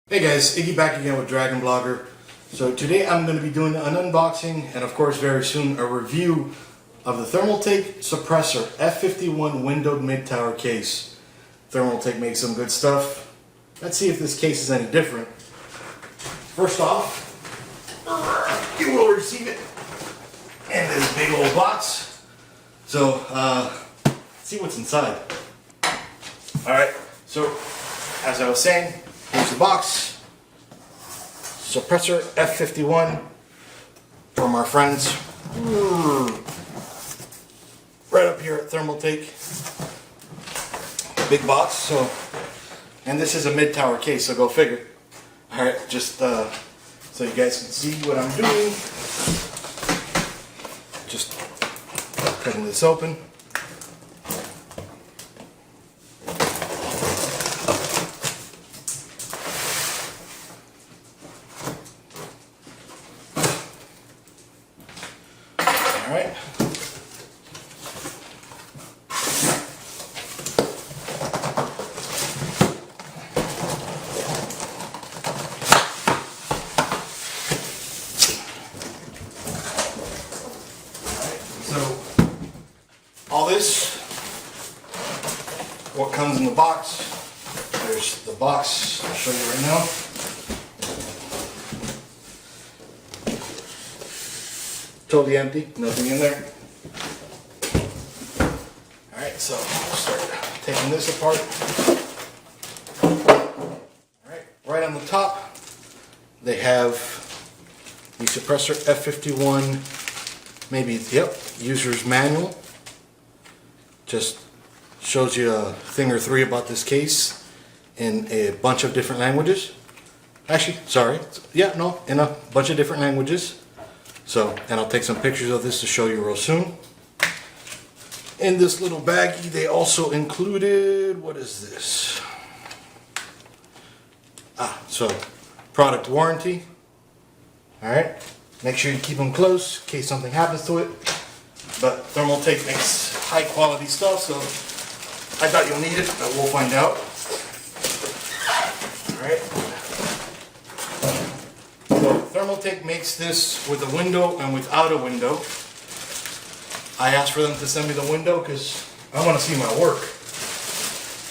Hey guys, Iggy back again with Dragon Blogger. So today I'm going to be doing an unboxing and of course very soon a review of the Thermaltake Supressor F51 windowed mid-tower case. Thermaltake makes some good stuff. Let's see if this case is any different. First off, you will receive it in this big old box. So let's see what's inside. Alright, so as I was saying, here's the box. Supressor F51 from our friends right up here at Thermaltake. Big box. So, and this is a mid-tower case, so go figure. Alright, just so you guys can see what I'm doing. Just cutting this open. Alright. So, all this, what comes in the box, there's the box, I'll show you right now. Totally empty, nothing in there. Alright, so I'll start taking this apart. Alright, right on the top, they have the Supressor F51, maybe, yep, user's manual. Just shows you a thing or three about this case in a bunch of different languages. Actually, sorry, yeah, no, in a bunch of different languages. So, and I'll take some pictures of this to show you real soon. In this little baggie, they also included, what is this? So, product warranty. Alright, make sure you keep them close in case something happens to it. But Thermaltake makes high quality stuff, so I thought you'll need it, but we'll find out. Alright. Thermaltake makes this with a window and without a window. I asked for them to send me the window because I want to see my work.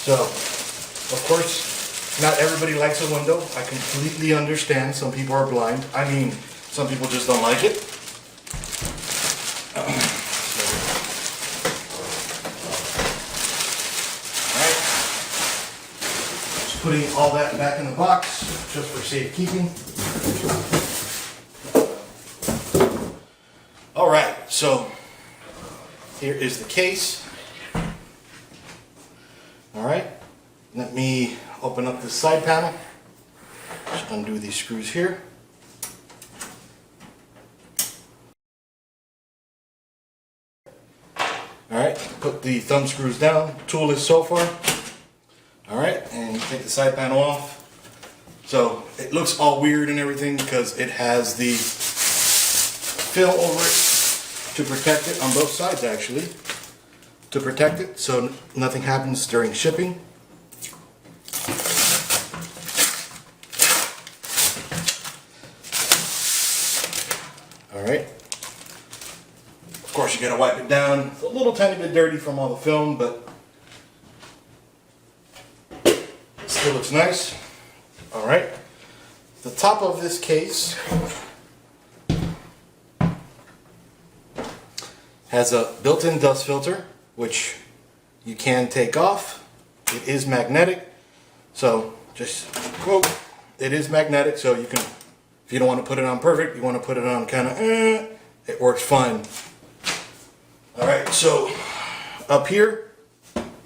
So, of course, not everybody likes a window. I completely understand. Some people are blind. I mean, some people just don't like it. Alright. Just putting all that back in the box just for safekeeping. Alright, so here is the case. Alright, let me open up this side panel. Just undo these screws here. Alright, put the thumb screws down, toolless so far. Alright, and take the side panel off. So it looks all weird and everything because it has the film over it to protect it on both sides, actually, to protect it so nothing happens during shipping. Alright, of course you gotta wipe it down. It's a little tiny bit dirty from all the film, but it still looks nice. Alright, the top of this case has a built-in dust filter, which you can take off. It is magnetic, so just quote, it is magnetic, so you can, if you don't want to put it on perfect, you want to put it on kind of, it works fine. Alright, so up here,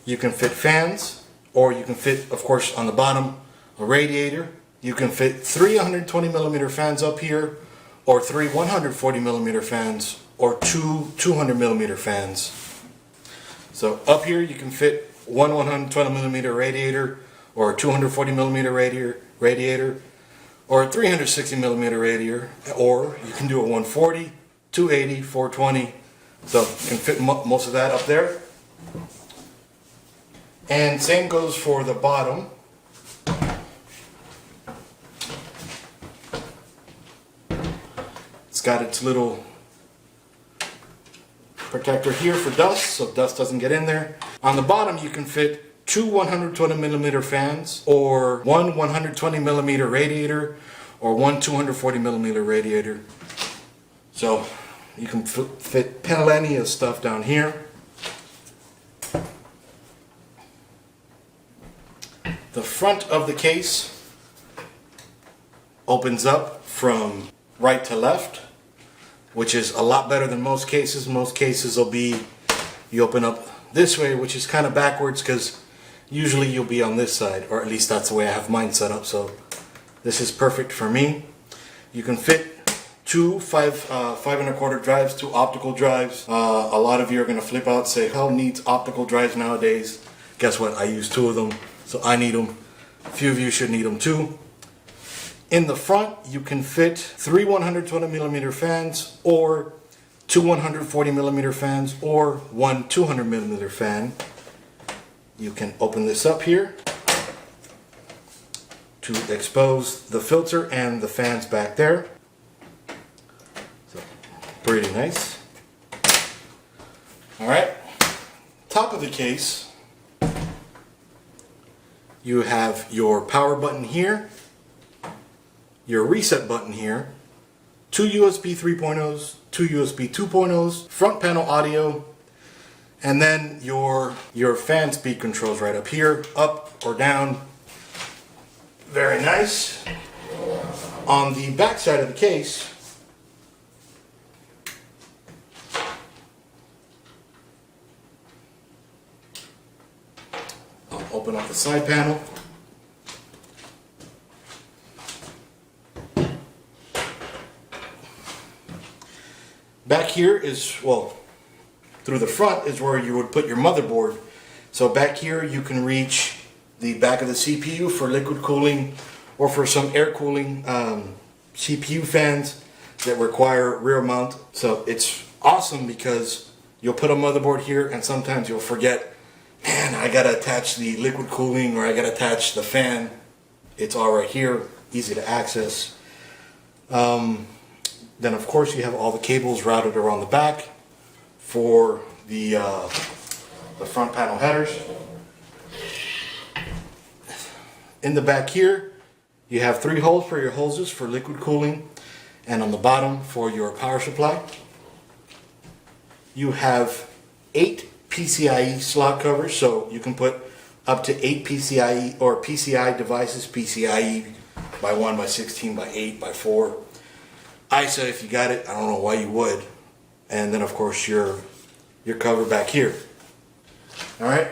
you can fit fans, or you can fit, of course, on the bottom, a radiator. You can fit 3 120mm fans up here, or 3 140mm fans, or 2 200mm fans. So up here you can fit one 120mm radiator, or a 240mm radiator, or a 360mm radiator, or you can do a 140, 280, 420. So you can fit most of that up there. And same goes for the bottom. got its little protector here for dust, so dust doesn't get in there. On the bottom you can fit two 120mm fans, or one 120mm radiator, or one 240mm radiator. So you can fit plenty of stuff down here. The front of the case opens up from right to left, which is a lot better than most cases. Most cases will be, you open up this way, which is kind of backwards because usually you'll be on this side, or at least that's the way I have mine set up. So this is perfect for me. You can fit two 5 1/4 drives, two optical drives. A lot of you are going to flip out and say, how needs optical drives nowadays? Guess what? I use two of them, so I need them. A few of you should need them too. In the front, you can fit three 120mm fans, or two 140mm fans, or one 200mm fan. You can open this up here to expose the filter and the fans back there. So, pretty nice. Alright, top of the case, you have your power button here, your reset button here, two USB 3.0s, two USB 2.0s, front panel audio, and then your fan speed controls right up here, up or down. Very nice. On the back side of the case, I'll open up the side panel. Back here is, well, through the front is where you would put your motherboard. So back here you can reach the back of the CPU for liquid cooling, or for some air cooling CPU fans that require rear mount. So it's awesome because you'll put a motherboard here and sometimes you'll forget, man, I gotta attach the liquid cooling, or I gotta attach the fan. It's all right here, easy to access. Then of course you have all the cables routed around the back for the front panel headers. In the back here you have 3 holes for your hoses for liquid cooling, and on the bottom for your power supply. You have 8 PCIe slot covers, so you can put up to 8 PCIe or PCI devices, PCIe by 1, by 16, by 8, by 4. I said if you got it, I don't know why you would. And then of course your cover back here. Alright.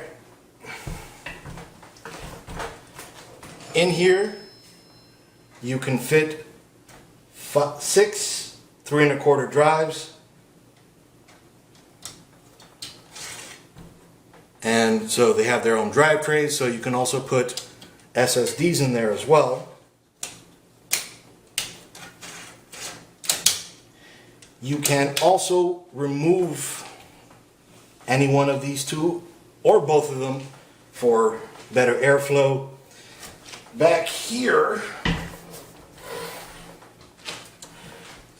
In here you can fit 6 3 1/4 drives. And so they have their own drive trays, so you can also put SSDs in there as well. You can also remove any one of these two, or both of them, for better airflow. Back here,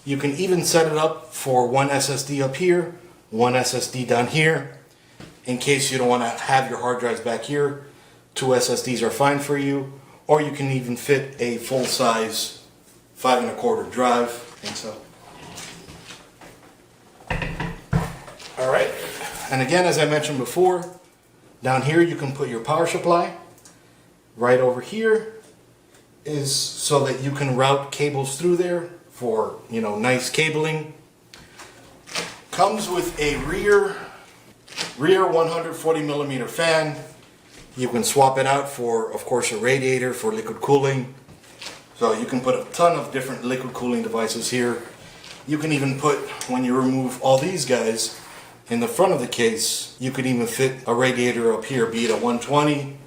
you can even set it up for one SSD up here, one SSD down here. In case you don't want to have your hard drives back here, 2 SSDs are fine for you. Or you can even fit a full-size 5 1/4 drive. And so, alright, and again, as I mentioned before, down here you can put your power supply. Right over here is so that you can route cables through there for, you know, nice cabling. Comes with a rear 140mm fan. You can swap it out for, of course, a radiator for liquid cooling. So you can put a ton of different liquid cooling devices here. You can even put, when you remove all these guys, in the front of the case, you could even fit a radiator up here, be it a 120,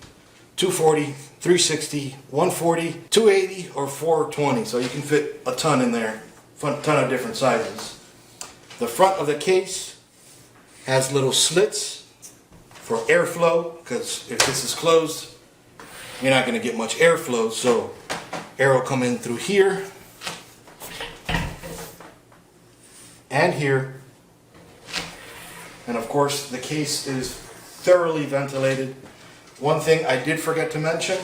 240, 360, 140, 280, or 420. So you can fit a ton in there, a ton of different sizes. The front of the case has little slits for airflow, because if this is closed, you're not going to get much airflow. So air will come in through here, and here. And of course, the case is thoroughly ventilated. One thing I did forget to mention,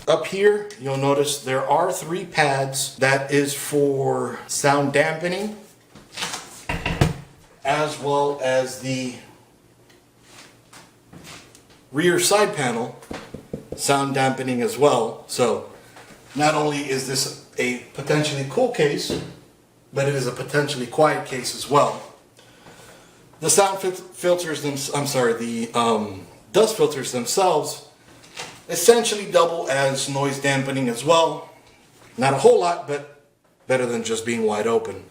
up here, you'll notice there are 3 pads. That is for sound dampening, as well as the rear side panel sound dampening as well. So not only is this a potentially cool case, but it is a potentially quiet case as well. The sound filters, the dust filters themselves essentially double as noise dampening as well. Not a whole lot, but better than just being wide open.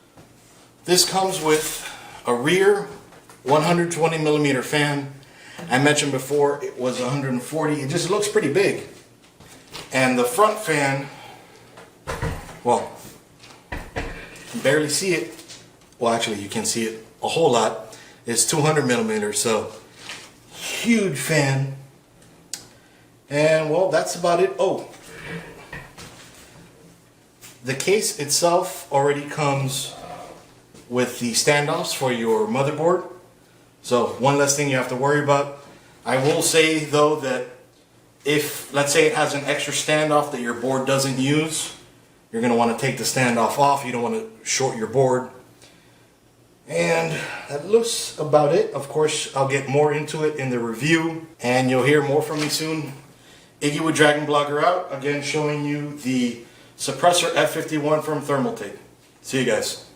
This comes with a rear 120 millimeter fan. I mentioned before it was 140. It just looks pretty big. And the front fan, well, you can barely see it. Well, actually, you can see it a whole lot. It's 200 millimeters, so huge fan. And well, that's about it. Oh, the case itself already comes with the standoffs for your motherboard. So one less thing you have to worry about. I will say though that if, let's say it has an extra standoff that your board doesn't use, you're going to want to take the standoff off. You don't want to short your board. And that looks about it. Of course, I'll get more into it in the review, and you'll hear more from me soon. Iggy with Dragon Blogger out, again showing you the Supressor F51 from Thermaltake. See you guys.